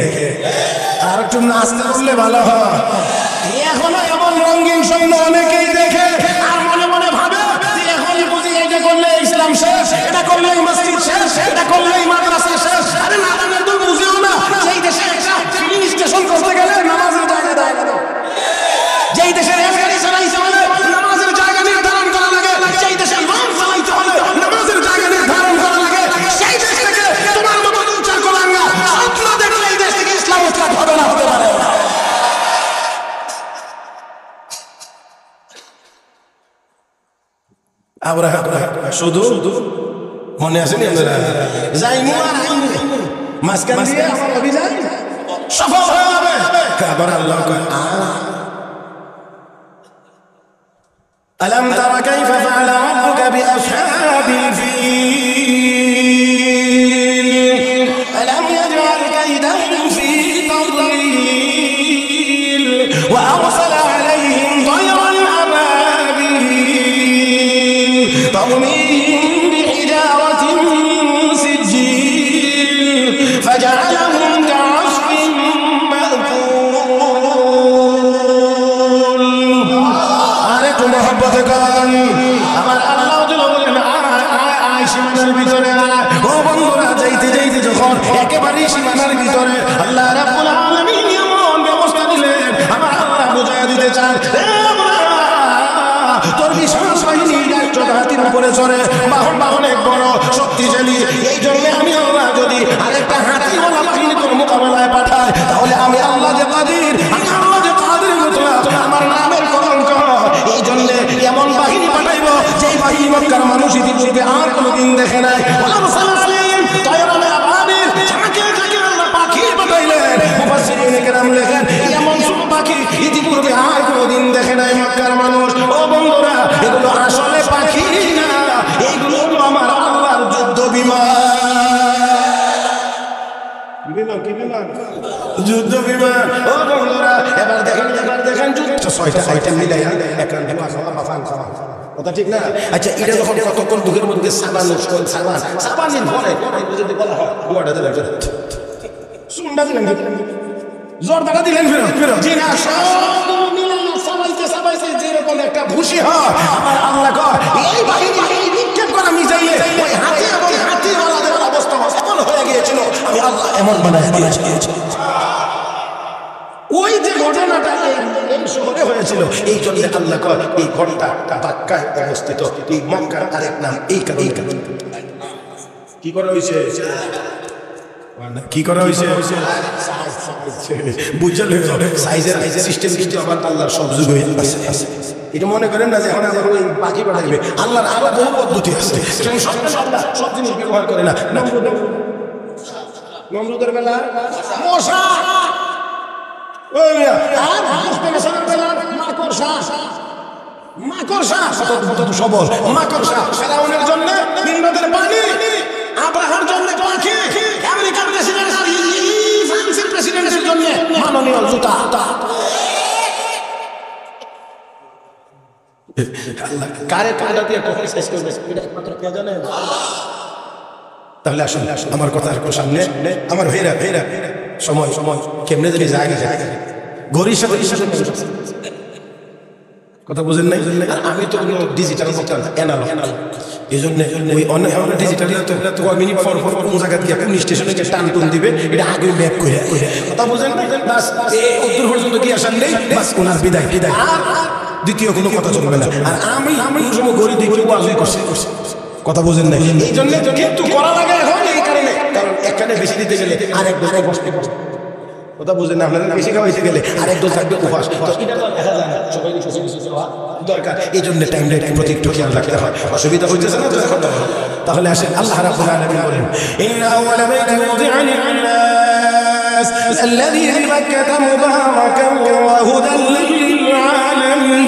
আর একটু নাচতে করলে ভালো হয়। এখনো এমন রঙিন স্বপ্ন অনেকেই দেখে, আর মনে মনে ভাবে যে এখনই বুঝি এটা করলে ইসলাম শেষ, এটা করলে মসজিদ শেষ, এটা করলে মাদ্রাসা শেষ। আরে না, তো বুঝেও না যেই দেশে একটা ফিলিং স্টেশন করতে গেলে নামাজের জায়গা দেয় না, যেই দেশের গাড়ি চালাইতে হলে নামাজের জায়গা নির্ধারণ করা লাগে, যেই দেশে ইমাম চালাইতে হলে নামাজের জায়গা নির্ধারণ করা লাগে, সেই দেশ থেকে তোমার মতো উচ্চার করার না স্বপ্ন দেখলে এই দেশ থেকে ইসলাম উৎখাত হবে না, হতে পারে। আব্রাহা শুধু মনে আছে যাইমু আর আইমু, মাঝখান দিয়ে আমার অভিযান সফল হয়ে যাবে। আবার আল্লাহ কয়, আলাম তারা কাইফা ফাআলা রাব্বুকা বিআসহাবিল ফিল আলাম أو من بحجارة من سجيل فجعلهم كعصف مأكول আরেকটু মহব্বত করেন আমার আল্লাহ বলেন সীমানার ভিতরে ও বন্ধুরা যাইতে যাইতে যখন একেবারে সীমানার ভিতরে আল্লাহ রাব্বুল আলামিন এমন ব্যবস্থা দিলেন আমার আল্লাহ বুঝাইয়া দিতে চান তোর বিশাল বাহিনী একশো হাতির উপরে চড়ে বাহন অনেক বড় শক্তিশালী এই জন্য আমি আল্লাহ যদি আরেকটা হাতিওয়ালা বাহিনী তোর মোকাবেলায় পাঠায় তাহলে আমি আল্লাহ যে কাদির আমি আল্লাহ যে কাদির আমার নামের কলঙ্ক এই জন্য এমন বাহিনী পাঠাইব যেই বাহিনী মক্কার মানুষ ইতিপূর্বে আর কোনোদিন দেখে নাই এমন সব পাখি ইতিপূর্বে আর কোনোদিন দেখে নাই মক্কার মানুষ ও বন্ধুরা এগুলো আসলে পাখি না এইগুলো হলো আমার আল্লাহর যুদ্ধ বিমান যুদ্ধ বিমান ও বন্ধুরা এবার দেখেন যুদ্ধ ছয়টা মিলাই কথা ঠিক না আচ্ছা এটা যখন কতক্ষণ দুঃখের মধ্যে সাবানের ঘরে যদি বলা হয় গোয়াটা দিলেন সুন্দর দিলেন জোর দাঁড়া দিলেন ফেরত জি না সব মিলানো সাবাইতে যেরকম একটা ভুসি হয় আমার আল্লাহ কয় এই বাহিনী নিক্ষেপ করা মিজাইলে ওই হাতি এবং হাতিওয়ালাদের অবস্থা এমন হয়ে গিয়েছিল আমি আল্লাহ এমন বানায় দিয়েছি ওই যে ঘটনাটা এই শহরে হয়েছিল এই জন্য আল্লাহ কয় এই ঘটনা বাক্কায় অবস্থিত এই মক্কার আরেক নাম এই কারণে কি করা হয়েছে কি করা হয়েছে বুঝলে সাইজের সিস্টেম কিন্তু আমার আল্লাহর সব যুগে আছে এটা মনে করেন না যে এখন আবার ওই পাখি পাঠাইবে আল্লাহর আরো বহু পদ্ধতি আছে সব জিনিস ব্যবহার করে না নমরুদের বেলা মশা মাকড়সা সবল মাকড়সা ফেরাউনের জন্য নিম্নদের পানি আব্রাহার জন্য পাখি আমেরিকার প্রেসিডেন্ট ফ্রান্সের প্রেসিডেন্টের জন্য মাননীয় জুতা কারে কাটা দিয়ে কখন শেষ করবে এটা একমাত্র কে জানে তাহলে আসুন আমার কথার সামনে আমার ভাইরা সময় কেমনে যদি জায়গা ঘড়ির সাথে কথা বুঝেন নাই আমি তো ডিজিটাল অ্যানালগ এই জন্য ওই অনেক ডিজিটাল তো মিনিট পর কোন জায়গা দিয়ে কোন স্টেশনে গিয়ে টান টুন দিবে এটা আগে ব্যাক করে কথা বুঝেন বাস উত্তর পর্যন্ত কি আসার নেই বাস ওনার বিদায় দ্বিতীয় কোনো কথা চলবে না আর আমি সময় ঘড়ি দিয়ে ওয়াজই করছি কথা বুঝেন নাই এই জন্য কিন্তু করা লাগে এখন এই কারণে কারণ একখানে বেশি দিতে গেলে আর এক দোকানে বসতে কথা বুঝেন না আপনাদের বেশি খাওয়াইতে গেলে আরেক দল থাকবে উপবাস দরকার এই জন্য টাইমটা প্রতি একটু খেয়াল রাখতে হয় অসুবিধা হইতেছে না তাহলে আসেন আল্লাহ রাব্বুল আলামিন বলেন ইন্না আওয়ালা বাইতিন উযিআ লিন-নাস আল্লাযী বিবাক্কাতা মুবারাকান ওয়া হুদাল লিল-আলামিন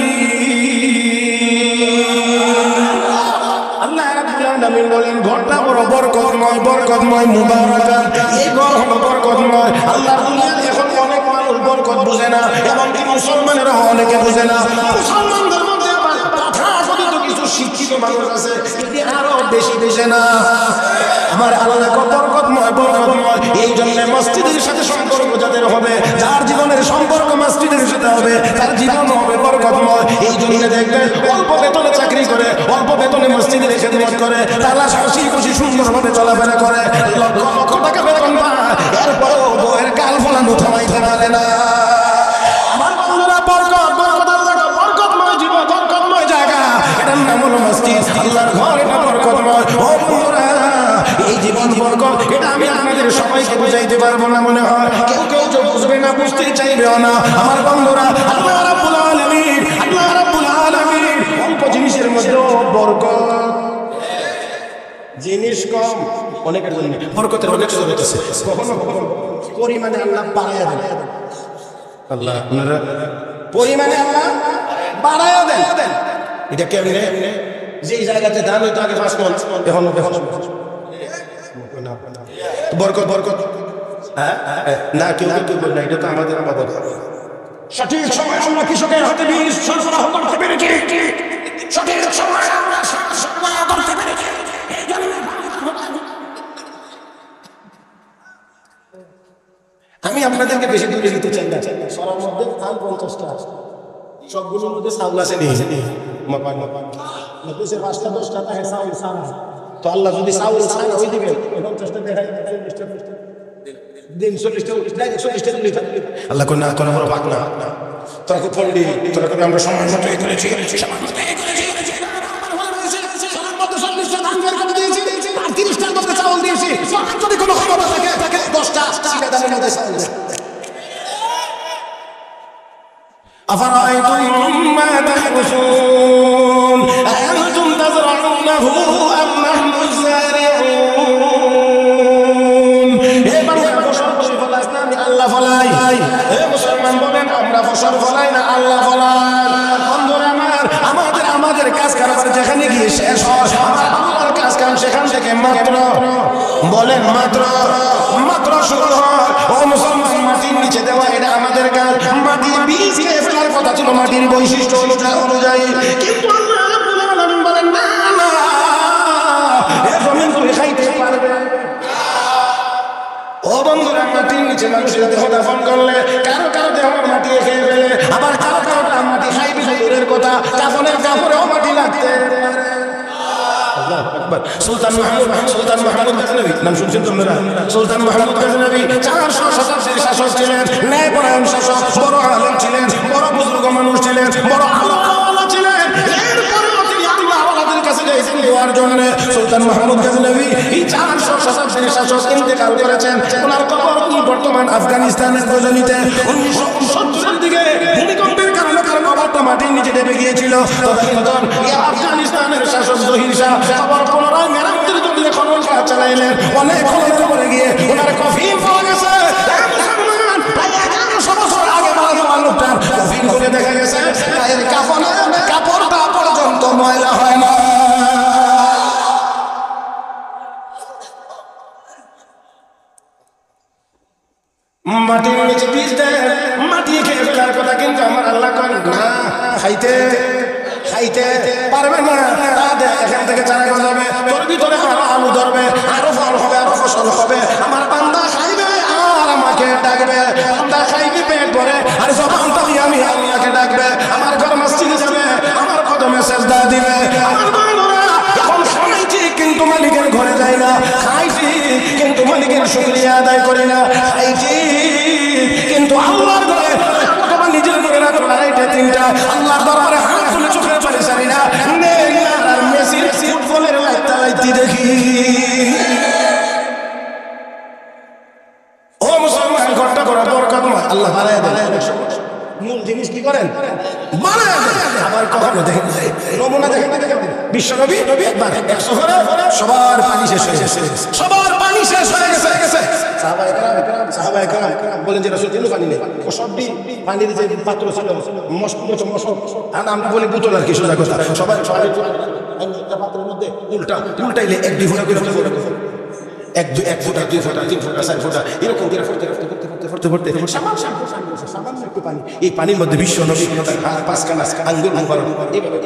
আল্লাহ রাব্বুল আলামিন বলেন ঘরটা বড় বরকতময় মুবারাকান এই ঘর হলো বরকতময় আল্লাহর দুনিয়াতে এখন অনেক মানুষ বরকত বুঝে না এবং মুসলমানেরা অনেকে বুঝে না মুসলমানদের মধ্যে আবার তথাকথিত কিছু শিক্ষিত মানুষ আছে এটি আরো বেশি বুঝে না আমার আল্লাহ বরকতময় এই জন্য মসজিদের সাথে সম্পর্ক যাদের হবে যার জীবনের সম্পর্ক মসজিদের সাথে হবে তার জীবন হবে বরকতময় এই জন্য দেখবেন অল্প বেতনে চাকরি করে অল্প বেতনে মসজিদের খেদমত করে তারা হাসি খুশি সুন্দরভাবে চলাফেরা করে লক্ষ লক্ষ টাকা বেতন পায় এরপরেও বউয়ের কাল ফলানো থামাইতে পারে না আমার বন্ধুরা বরকতময় জীবন বরকতময় জায়গা এটার নাম হলো মসজিদ আল্লাহর ঘর এটা বরকতময় ও বন্ধুরা এই জীবন বরকত এটা আমি আপনাদের সবাইকে বুঝাইতে পারবো না মনে হয় কেউ বুঝবে না বুঝতে চাইবেও না আমার বন্ধুরা আল্লাহ রাব্বুল আলামিন অল্প জিনিসের মধ্যে বরকত জিনিস কম অনেকের জন্য বরকতের অনেক সুযোগ আছে কখনো পরিমাণে আল্লাহ বাড়ায়া দেন আল্লাহ আপনারা পরিমাণে আল্লাহ বাড়ায়া দেন এটা কেমনে যে জায়গাতে ধান হইতো আগে 5 মণ এখন বরকত হ্যাঁ না কেউ বলে না এটা তো আমাদের আবাদত সঠিক সময় আমরা কৃষকের হাতে বীজ সরবরাহ করতে পেরেছি সঠিক সময় আমরা সরার মধ্যে ধান 50টা, সবগুলোর মধ্যে চাউল আছে নি? দেশের 5টা 10টা থাকে চাউল ছাড়া। তো আল্লাহ যদি চাউল ছাড়া ওই দিবেন 50টা দেখায় 40টা দিন 40টা আল্লাহ কোন না কোন বড় পাক না। তোরা খুব পড়লি, তোরা করে আমরা সময় মতো এই করেছি, সময় মতো এই করেছি, সবার মধ্যে 40টা ধান বের করে দিয়েছি, আর 30টার মধ্যে চাউল দিয়েছি। সবার যদি কোনো ক্ষমতা থাকে 10টা সিটা ধানের মধ্যে চাউল দেয়। أفرأيتم ما تحرثون أأنتم تزرعونه أم نحن الزارعون আল্লাহ ফলাই। মুসলমান বলেন আমরা ফসল ফলাই না আল্লাহ ফলান। বন্ধুরা আমাদের কাজ কারবার যেখানে গিয়ে শেষ হয়, আল্লাহর কাজ কাম সেখান থেকে মাত্র বলেন মাত্র শুরু হয়। ও মুসলমান, মাটির নিচে দেওয়া এটা আমাদের কাজ। মাটির বীজ খেয়ে ফেলার কথা ছিল মাটির বৈশিষ্ট্য অনুযায়ী, কিন্তু আল্লাহ রাব্বুল আলামিন বলেন না, এ জমিন তুমি খাইতে পারবে। ও বন্ধুরা, মাটির নিচে মানুষের দেহ দাফন করলে কারো দেহ মাটি খেয়ে ফেলে, আবার কারো মাটি খাইবে দূরের কথা, কাফনের কাপড়েও মাটি লাগতে পারে। সুলতান মাহমুদ গজনবী নাম শুনছেন তোমরা? সুলতান মাহমুদ গজনবী 400 শতাব্দীর শাসক ছিলেন, ন্যায়পরায়ণ শাসক, বড় আলেম ছিলেন, বড় বুজুর্গ মানুষ ছিলেন, বড় আল্লাহওয়ালা ছিলেন। এরপরেও তিনি আল্লাহওয়ালাদের কাছে গিয়েছেন দোয়ার জন্য। সুলতান মাহমুদ গজনবী এই 400 শতাব্দীর শাসক ইন্তেকাল করেছেন। ওনার কবর বর্তমান আফগানিস্তানের গজনীতে 1969 দিকে ভূমিকম্পের কারণে কবরটা মাটির নিচে ডেবে গিয়েছিল। তখন আফগানিস্তানের শাসক জহির শাহ কবর পুনরায় মেরামতের জন্য খনন কাজ চালাইলেন। অনেক খনন করে গিয়ে ওনার কফিন পাওয়া গেছে। প্রায় 1100 বছর আগে মারা যাওয়া লোকটার কফিন করে দেখা গেছে গায়ের কাপড়টা পর্যন্ত ময়লা হয় না। মাটির নিচে বীজ দেয়, মাটি খেয়ে ফেলার কথা, কিন্তু আমার আল্লাহ কন না, খাইতে পারবে না। এখান থেকে চারা গজাবে, তোর ভিতরে আরো আলু ধরবে, আরো ফল হবে, আরো ফসল হবে। আমার বান্দা খাইবে আর আমাকে ডাকবে, বান্দা খাইবে পেট ভরে, আর জবান তাই আমি আল্লাহকে ডাকবে। আমার ঘর মসজিদে যাবে, আমার কদমে সেজদা দিবে। আমার বান্দারা এখন খাইছি কিন্তু মালিকের ঘরে যায় না, খাইছি কিন্তু মালিকের শুকরিয়া আদায় করে না, খাইছি কিন্তু আল্লাহর ঘরে অথবা নিজের ঘরে না, আড়াইটা 3টা আল্লাহর দরবারে হাত তুলে চোখের পানি ছাড়ি না। নেইমার আর মেসির ফুটবলের লাইতি দেখি। ও মুসলমান, ঘরটা করা বরকতময়, আল্লাহ বাড়ায় দেন। মূল জিনিস কি করেন? বাড়ায় দেন। আবার কখনো দেখেন নমুনা দেখেন বিশ্বনবী একবার 100 ঘরে সবার পানি শেষ হয়ে গেছে, সাহাবায়ে কেরাম বলেন যে রাসূল কোনো পানি নেই। ও সবটি পানির যে পাত্র ছিল মশক, আর আমরা বলি বোতল আর কি, সোজা কথা। সবাই একটা পাত্রের মধ্যে উল্টাইলে 1-2 ফোঁটা করে এক ফোঁটা 2 ফোঁটা 3 ফোঁটা 4 ফোঁটা এরকম করে ফুটতে সামান্য একটু পানি। এই পানির মধ্যে বিশ্ব নবী 5খানা আঙ্গুর মুবারক এইভাবে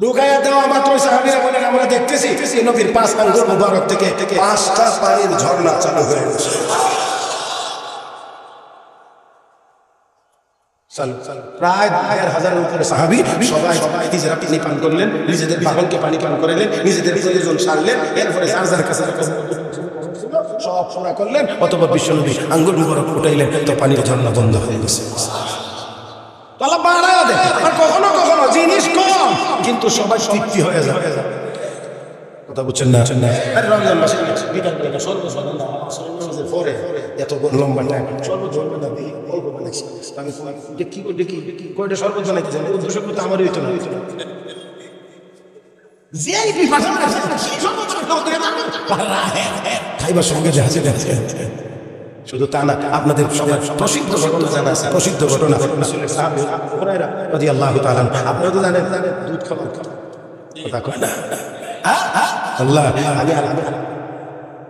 ঢুকাইয়া দেওয়া মাত্র সাহাবীরা বলেন আমরা দেখতেছি নবীর 5 আঙ্গুর মুবারক থেকে 5টা পানির ঝর্ণা চালু হয়ে গেছে। প্রায় 1000-এর উপরে সাহাবী সবাই নিজেরা পানি পান করলেন, নিজেদের বাহনকে পানি পান করালেন, নিজেদের প্রয়োজন সারলেন। এরপরে যার কাছে সব পুরা করলেন, অতঃপর বিশ্বনবী আঙ্গুর মুবারক উঠাইলেন, তো পানির ঝর্ণা বন্ধ হয়ে গেছে। আল্লাহ বাড়ায় দেয়। আর কখনো জিনিস কম কিন্তু সবাই তৃপ্তি হয়ে যায়। কথা বুঝছেন না? রমজান মাসে বিকালবেলা সর্বজনের পরে এত লম্বা টাইম সর্বজন আমি দেখি কয়টা সর্বত বানাইতে চান, উদ্দেশ্য করতে আমারই হইতো না। খাইবার সঙ্গে যাচ্ছে শুধু তা না, আপনাদের সবার প্রসিদ্ধ ঘটনা জানা আছে, প্রসিদ্ধ ঘটনা সাহাবী হুরায়রা রাদিয়াল্লাহু তাআলা, আপনারা তো জানেন দুধ খাবার কথা কয় না আল্লাহ। আমি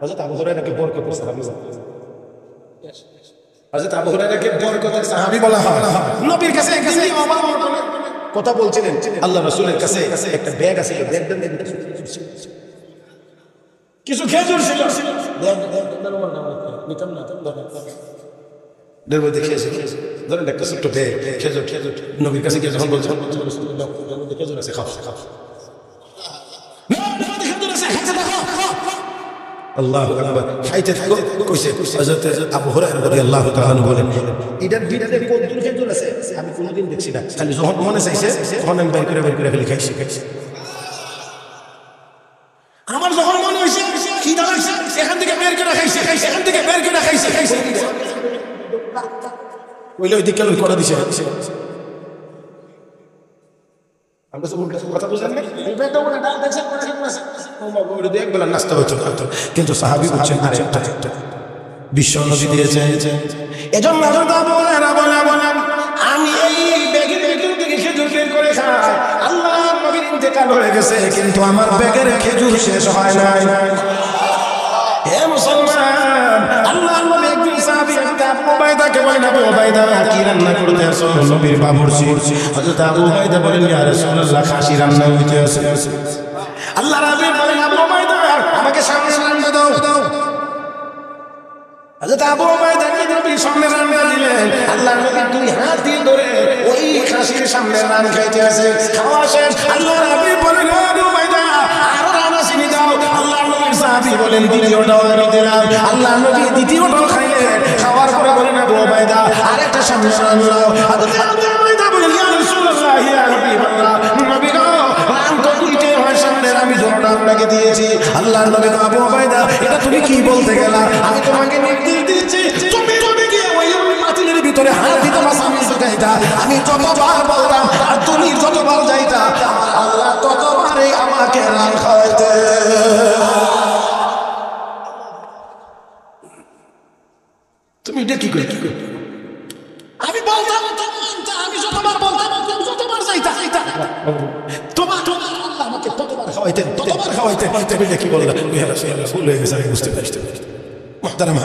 হযরত আবু হুরায়রাকে বরকতের সাহাবী, হযরত আবু হুরায়রাকে বরকতের সাহাবী বলা হয়। নবীর কাছে কথা বলছিলেন, আল্লাহ রাসূলের কাছে একটা ব্যাগ আছে, ব্যাগটার মধ্যে কিছু খেজুর ছিল। দেখবো দেখেছি ধরেন একটা ছোট্ট পেয়ে খেজুর নবীর কাছে গিয়ে যখন বলছে খেজুর আছে খাও খাও আল্লাহু আকবার খাইতে থাকো কইছে হযরত আবু হুরায়রা রাদিয়াল্লাহু তাআলা আনহু বলেন এটার ভিতরে কতদিন খেজুর আছে আমি কোনোদিন দেখছি না খালি যখন মনে চাইছে তখন আমি বের করে ফেলি খাইছি আমার যখন মনে হইছে খিদা লাগছে এখান থেকে বের করে খাইছি এখান থেকে বের করে খাইছি ওইলে ওই দিকে লই করে দিছে আমরা সব কথা বুঝেন না বেটা ওটা ডাল দেখছেন করে আছে ওটা দিয়ে একবেলা নাস্তা হতো কিন্তু সাহাবী বলছেন আরে একটা বিশ্ব নবী দিয়েছে এজন্য হযরত আবু হুরায়রা বলেন আমি এই ব্যাগের ভিতর থেকে খেজুর বের করে খাই আল্লাহর নবীর ইন্তেকাল হয়ে গেছে কিন্তু আমার ব্যাগের খেজুর শেষ হয় নাই হে মুসলমান আল্লাহর নবী একজন সাহাবী আবু উবাইদাকে বলেন আবু উবাইদা কি রান্না করতে আসো নবীর বাবুর্চি হযরত আবু উবাইদা বলেন ইয়া রাসূলুল্লাহ খাসি রান্না হইতে আছে আল্লাহর নবী বলেন আবু উবাইদা আমাকে সামনে রান্না দাও হযরত আবু উবাইদা কি নবীর সামনে রান্না দিলেন আল্লাহর নবী দুই হাত দিয়ে ধরে ওই খাসির সামনে রান খাইতে আছে খাওয়া শেষ আল্লাহর নবী বলেন আবু উবাইদা আরো রান্না চিনি দাও আল্লাহর নবীর সাহাবী বলেন দ্বিতীয়টাও আমি দিলাম আল্লাহর নবী দ্বিতীয়টাও খাইলেন খাওয়ার পরে বলেন আবু উবাইদা আরেকটা সামনে রান দাও হযরত আবু উবাইদা বলেন ইয়া রাসূলুল্লাহ ইয়া হাবিবাল্লাহ নবী গো রান তো দুইটাই হয় সামনে আমি দুটোটা আপনাকে দিয়েছি আল্লাহর নবী আবু উবাইদা এটা তুমি কি বলতে গেলা আমি তোমাকে নির্দেশ দিয়েছি তুমি গিয়ে ওই মাটির ভিতরে হাত দিতে আমি যাইতা আমি যতবার বলতাম আর তুমি যতবার যাইতা আমার আল্লাহ ততবারই আমাকে রান খাওয়াইতে তুমি এটা কি করে আমি বলতাম আমি যতবার বলতাম যতবার যাইতা তোমার আল্লাহ আমাকে ততবার খাওয়াইতেন তুমি এটা কি বললা ভুল হয়ে গেছে আমি বুঝতে পারছি মুহতারাম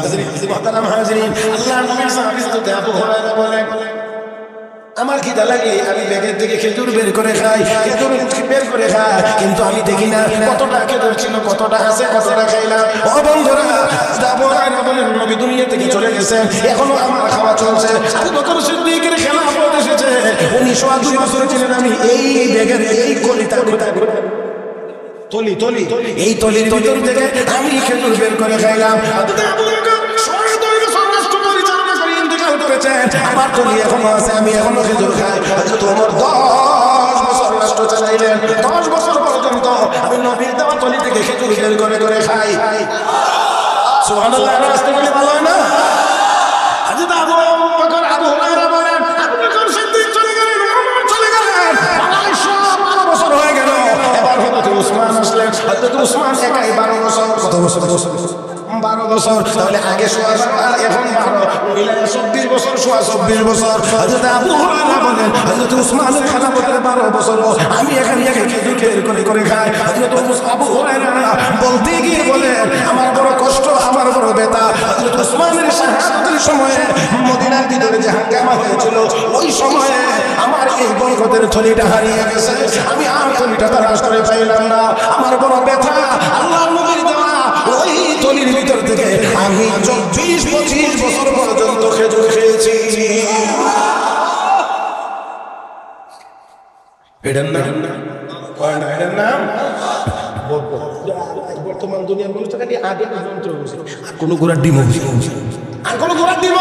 হাজিরিন আল্লাহর নবীর সাহাবী হযরত আবু হুরায়রা বলেন আমার খিদা লাগে আমি ব্যাগের থেকে খেজুর বের করে খাই কিন্তু আমি দেখি না কতটা খেজুর ছিল কতটা আছে কতটা খাইলাম ও বন্ধুরা আবু হুরায়রা বলেন নবী দুনিয়া থেকে চলে গেছেন এখনো আমার খাওয়া চলছে আবু বকর সিদ্দিকের খেলাফত এসেছে উনি 2 বছর ছিলেন আমি এই ব্যাগের এই কলিতা তলি এই তলির ভিতর থেকে আমি খেজুর বের করে খাইলাম আমার তলি এখনো আছে আমি এখনো খেজুর খাই তোমার 10 বছর রাষ্ট্র চালাইলেন 10 বছর পর্যন্ত আমি নবীর দেওয়া তলি থেকে খেজুর বের করে খাই সুবহানাল্লাহ রাস্তে বলে ভালো হয় না হযরত আবু হুরায়রা বলেন আবু বকর সিদ্দিক চলে গেলেন ওমর চলে গেলেন 12 বছর হয়ে গেল এবার হযরত উসমান আসলেন হযরত উসমান একাই 12 বছর কত বছর 12 বছর তাহলে আগে 16 আর এখন 12 মিলায় 24 বছর 24 বছর হযরত আবু হুরায়রা বলেন হযরত উসমানের খেলাফতের 12 বছর আমি এখান থেকে খেজুর বের করে খাই হযরত আবু হুরায়রা বলতে গিয়ে বলেন আমার বড় কষ্ট আমার বড় ব্যথা হযরত উসমানের শাহাদাতের সময়ে মদিনার ভিতরে যে হাঙ্গামা হয়েছিল ওই সময়ে আমার এই বরকতের থলিটা হারিয়ে গেছে আমি আর থলিটা তালাশ করে পাইলাম না আমার বড় ব্যথা আল্লাহর নবীর দেওয়া ওই থলির ভিতর থেকে আমি 24-25 বছর পর্যন্ত খেজুর খেয়েছি এটার নাম বর্তমান দুনিয়ার মানুষ টাকা আগে যন্ত্র বুঝে আর কোনো ঘোড়ার ডিমও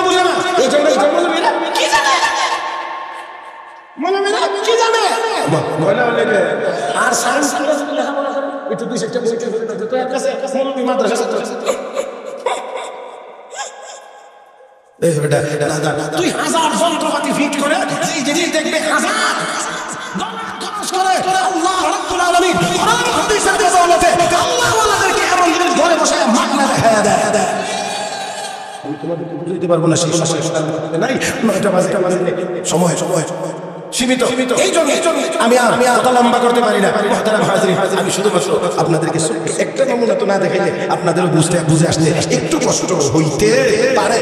বুঝে না এই জন্য কি জানে কি জানে আর সায়েন্স লেখাপড়া করে একটু 2-1টা বই তো এর কাছে মৌলভী মাদ্রাসা ছাত্র এই বেটা তুই 1000 যন্ত্রপাতি ফিট করে এই জিনিস দেখবে 1000 খরচ করে আল্লাহ রাব্বুল আলামিন কোরআন হাদিসের বদৌলতে আল্লাহ ওয়ালাদেরকে এমন জিনিস ঘরে বসে মাগনা দেখায়া দেয় আমি তোমাদেরকে বুঝাইতে পারবো না সেই সময় নাই 9টা বাজে সময় সীমিত এই জন্য আমি কথা লম্বা করতে পারি না মুহতারাম হাজিরিন আমি শুধুমাত্র আপনাদেরকে একটা নমুনা তো না দেখাইলে আপনাদেরও বুঝে আসতে একটু কষ্ট হইতে পারে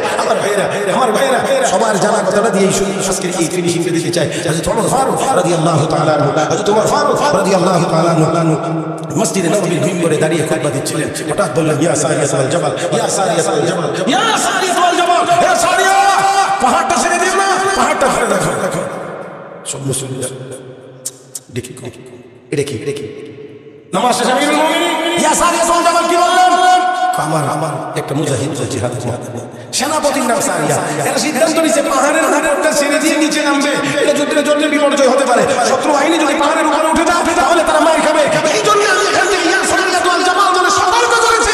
আমার ভাইয়েরা সবার জানা কথাটা দিয়ে আজকের এই ফিনিশিং দিতে চাই হযরত ওমর ফারুক রাদিয়াল্লাহু তাআলা আনহু হযরত ওমর ফারুক রাদিয়াল্লাহু তাআলা আনহু মসজিদে নববীর মিম্বরে দাঁড়িয়ে খুতবা দিচ্ছিলেন হঠাৎ বললেন ইয়া সারিয়াতুল জাবাল ইয়া সারিয়াতুল জাবাল ইয়া সারিয়াতুল জাবাল ইয়া সারিয়া পাহাড়টা ছেড়ে দিও না, পাহাড়টা ধরে রাখো। সব মুসলিম দেখি এটা কি নামাজ শেষে আমিরুল মুমিনিন ইয়াসার ইবনে জামাল কি বললেন? আমার একটা মুজাহিদ জিহাদ সেনাপতির নাম সারিয়া, এরা সিদ্ধান্ত নিচ্ছে পাহাড়ের হাড়টা ছেড়ে দিয়ে নিচে নামবে। এটা যুদ্ধের জন্য বিপর্যয় হতে পারে, শত্রু বাহিনী যদি পাহাড়ের উপরে উঠে যায় তাহলে তারা মার খাবে। এই জন্য আমি এখান থেকে ইয়াসার ইবনে জামাল জন্য সতর্ক করেছি।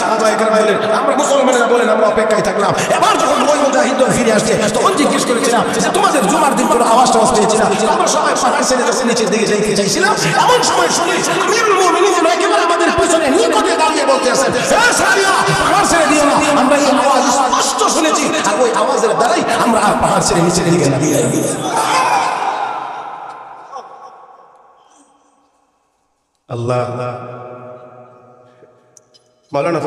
সাহাবায়ে কেরাম বলেন, আমরা মুসলমানেরা বলেন আমরা অপেক্ষায় থাকলাম। এবার যখন ওই মুজাহিদ ফিরে আসছে তখন জিজ্ঞেস করেছিলাম যে তোমাদের জুমার দিন কোনো আওয়াজ পেয়েছিলাম? আমরা সবাই পাহাড় ছেড়ে যখন নিচের দিকে যাইতে চাইছিলাম এমন সময় শুনি আমিরুল মুমিনিন একেবারে আমাদের পিছনে নিকটে দাঁড়িয়ে বলতে আছেন, হে সারিয়া পাহাড় ছেড়ে দিও না। আমরা এই আওয়াজ স্পষ্ট শুনেছি, আর ওই আওয়াজের দ্বারাই আমরা আর পাহাড় ছেড়ে নিচের দিকে নামিয়ে যাই। আল্লাহ মাওলানা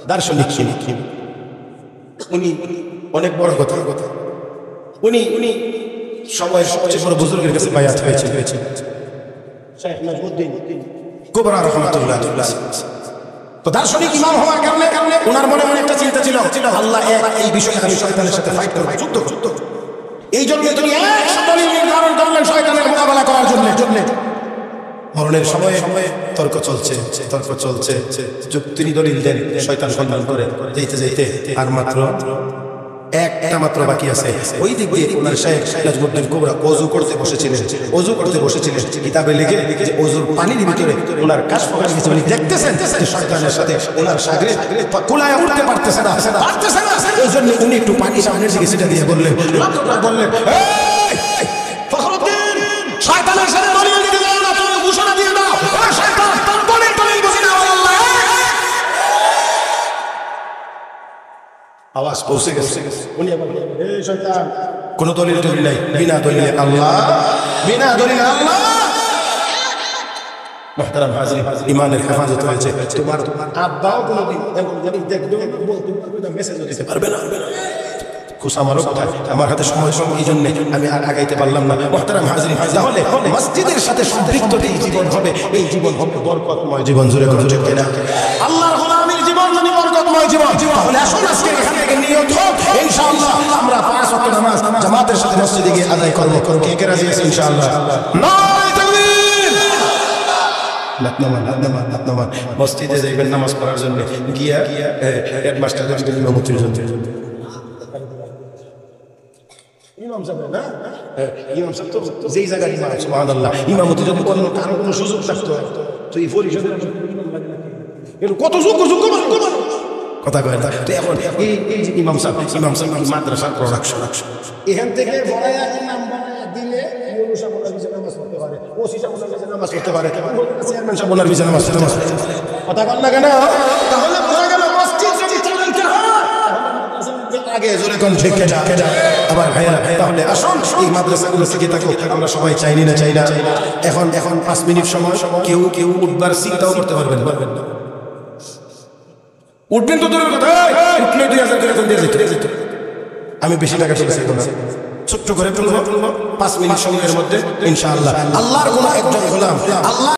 দার্শনিক উনি অনেক বড় কথা, উনি সময়ের সবচেয়ে বড় বুজুর্গের কাছে বায়াত হয়েছে শাইখ নাজমুদ্দিন কুবরা রাহমাতুল্লাহ। তো দার্শনিক ইমাম হওয়ার কারণে ওনার মনে একটা চিন্তা ছিল, আল্লাহ এই বিষয়ে আমি শয়তানের সাথে ফাইট করব, যুদ্ধ। এই জন্য তিনি এক দলিল নির্ধারণ করলেন শয়তানের মোকাবেলা করার জন্য। মরণের সময়ে তর্ক চলছে, তিনি দলিল দেন, শয়তান সন্ধান করে যাইতে আর মাত্র একটা মাত্র বাকি আছে। ওই দিক দিয়ে ওনার শাইখ নাজমুদ্দিন কুবরা ওযু করতে বসেছিলেন। কিতাবে লিখে যে ওযুর পানির ভিতরে ওনার কাশ ফোকাস গেছে, উনি দেখতেছেন যে শয়তানের সাথে ওনার শাগরিদ কুলায় উঠতে পারতেছে না। এই জন্য উনি একটু পানি সামনের দিকে সেটা দিয়ে বললেন, এই ফখরুদ্দিন শয়তানের সাথে দলিল দিতে যাও না, তুমি ঘোষণা দিয়ে দাও ওরে শয়তান তোর দলিল বুঝি না। আল্লাহ আওয়াজ পৌঁছে গেছে। উনি আবার এই শয়তান কোন দলিল নাই, বিনা দলিলে আল্লাহ। মুহতারাম হাজির, ইমানের হেফাজত হয়েছে। তোমার আব্বাও কোনদিন এমন জানি দেখবে বলতে পারবে না, মেসেজ দিতে পারবে না। আমারও কথা, আমার হাতে সময় এই জন্য আমি আর আগাইতে পারলাম না। মুহতারাম হাজির, তাহলে মসজিদের সাথে সম্পৃক্ত এই জীবন হবে বরকতময় জীবন। জুড়ে কেনা আল্লাহর গোলামীর জীবন যদি বরকতময় জীবন, তাহলে আসুন আজকে এখান থেকে নিয়ত হোক ইনশাআল্লাহ আমরা 5 ওয়াক্ত নামাজ জামাতের সাথে মসজিদে গিয়ে আদায় করব। কে রাজি আছে ইনশাআল্লাহ? নারে তাকবীর! নামাজ মসজিদে যাইবেন নামাজ পড়ার জন্য, গিয়া হেডমাস্টার ইমামতির জন্য ইমাম সাহেব না, ইমাম সাহেব তো যেই জায়গায় ইমাম, সুবহানাল্লাহ, ইমামতি যদি কারো কোনো সুযোগ থাকতো তো এই পরিষদের কত যোগ্য কথা কয় না। তো এখন এই যে ইমাম সাহেব মাদ্রাসার প্রোডাকশন, এখান থেকে বড়াইয়া ইমাম বানায়া দিলে নামাজ পড়তে পারে, ওসি সাহেব নামাজ পড়তে পারে, চেয়ারম্যান সাহেব ওনার পিছনে নামাজ পড়তে পারে। কথা কন না কেন? তাহলে বোঝা গেল মসজিদ যদি চালাইতে হয় আগে জোরে কোন ঠিক কেটা। আবার ভাইয়া তাহলে আসুন এই মাদ্রাসাগুলো থেকে থাকুক, আমরা সবাই চাই না। এখন 5 মিনিট সময়, কেউ উঠবার চিন্তাও করতে পারবেন না। উঠবেন তো দূরের কথা, উঠলে 2000 করে দিয়ে যেত। আমি বেশি টাকা চলেছি না, ছোট্ট করে তুলব 5 মিনিট সময়ের মধ্যে ইনশাআল্লাহ। আল্লাহর কোন একজন গোলাম, আল্লাহ